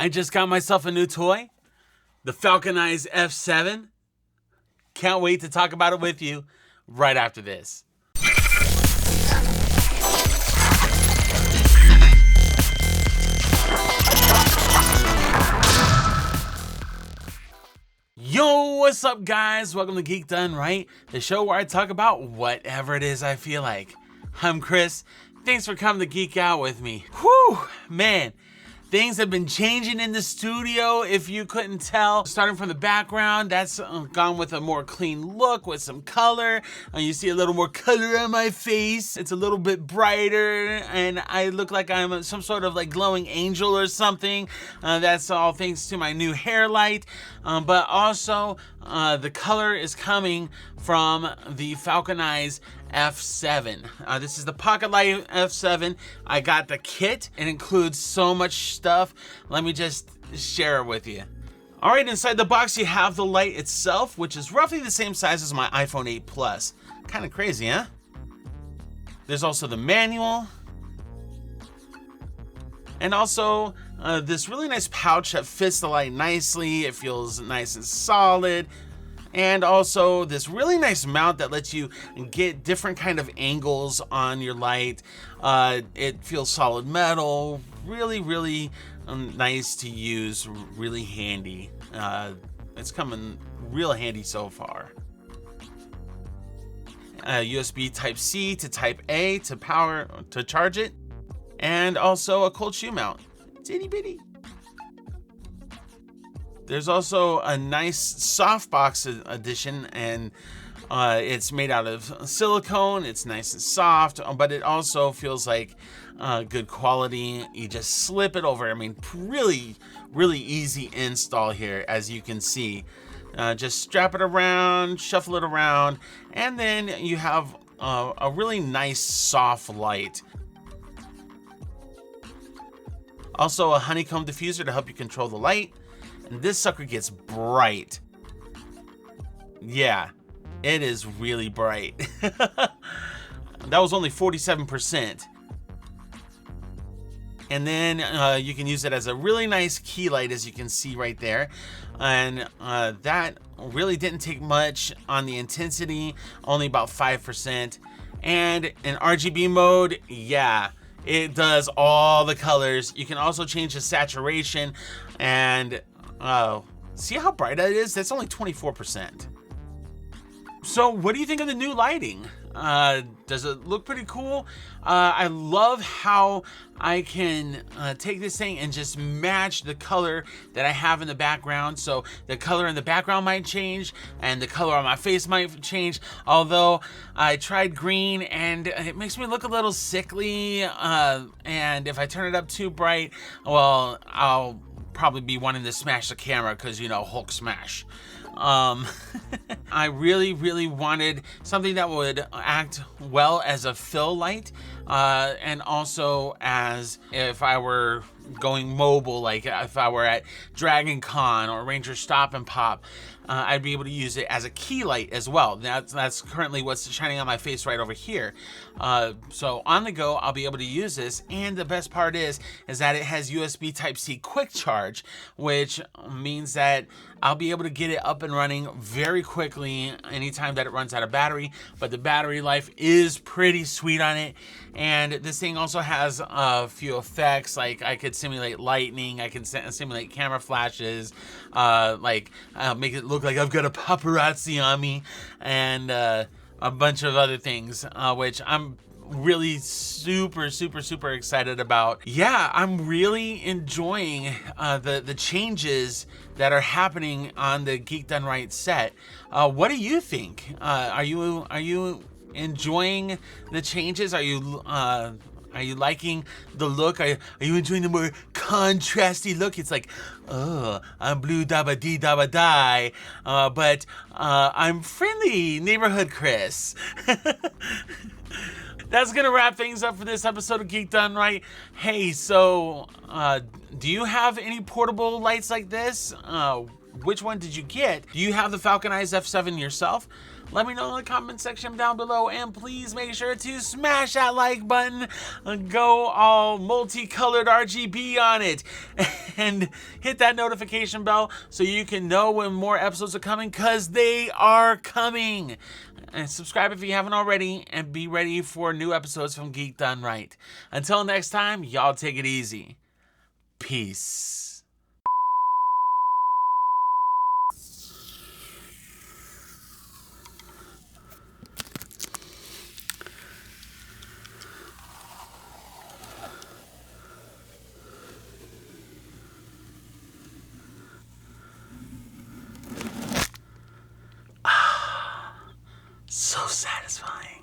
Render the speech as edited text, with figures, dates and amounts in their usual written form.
I just got myself a new toy, the Falcon F7. Can't wait to talk about it with you right after this. Yo, what's up guys? Welcome to Geek, Dunn, Ryte, the show where I talk about whatever it is I feel like. I'm Chris. Thanks for coming to geek out with me. Whew, man. Things have been changing in the studio, if you couldn't tell. Starting from the background, that's gone with a more clean look with some color. You see a little more color on my face. It's a little bit brighter, and I look like I'm some sort of like glowing angel or something. That's all thanks to my new hair light. But also, the color is coming from the Falcon F7. This is the Pockelite F7. I got the kit. It includes so much stuff. Let me just share it with you. All right, inside the box you have the light itself, which is roughly the same size as my iPhone 8 Plus. Kind of crazy, huh? There's also the manual. And also this really nice pouch that fits the light nicely. It feels nice and solid. And also this really nice mount that lets you get different kind of angles on your light. It feels solid metal, really nice to use, really handy. It's coming real handy so far. USB Type-C to Type-A to charge it. And also a cold shoe mount. It's itty bitty. There's also a nice softbox edition, and it's made out of silicone. It's nice and soft, but it also feels like good quality. You just slip it over. I mean, really easy install here, as you can see. Just strap it around, shuffle it around, and then you have a really nice soft light. Also a honeycomb diffuser to help you control the light. And this sucker gets bright. Yeah, it is really bright. That was only 47%. And then you can use it as a really nice key light, as you can see right there. And that really didn't take much on the intensity, only about 5%. And in RGB mode, yeah, it does all the colors. You can also change the saturation, and see how bright that is? That's only 24%. So what do you think of the new lighting? Does it look pretty cool? I love how I can take this thing and just match the color that I have in the background. So the color in the background might change and the color on my face might change. Although I tried green and it makes me look a little sickly. And if I turn it up too bright, well, I'll probably be wanting to smash the camera because, you know, Hulk smash. I really wanted something that would act well as a fill light, and also as if I were going mobile, like if I were at Dragon Con or Ranger Stop and Pop, I'd be able to use it as a key light as well. That's currently what's shining on my face right over here. So on the go, I'll be able to use this, and the best part is that it has USB Type-C quick charge, which means that I'll be able to get it up and running very quickly anytime that it runs out of battery. But the battery life is pretty sweet on it. And this thing also has a few effects, like I could simulate lightning, I can simulate camera flashes, make it look like I've got a paparazzi on me, and a bunch of other things, which I'm really super excited about. Yeah, I'm really enjoying the changes that are happening on the Geek Done Right set. What do you think? Are you enjoying the changes? Are you liking the look? Are you enjoying the more contrasty look? It's like, oh, I'm blue dabba dee dabba die, but I'm friendly neighborhood Chris. That's gonna wrap things up for this episode of Geek Done Right. Hey, so do you have any portable lights like this? which one did you get? Do you have the Falconized F7 yourself? Let me know in the comment section down below, and please make sure to smash that like button and go all multicolored RGB on it, and hit that notification bell so you can know when more episodes are coming, because they are coming. And subscribe if you haven't already, and be ready for new episodes from Geek, Dunn, Ryte. Until next time, y'all take it easy. Peace. So satisfying.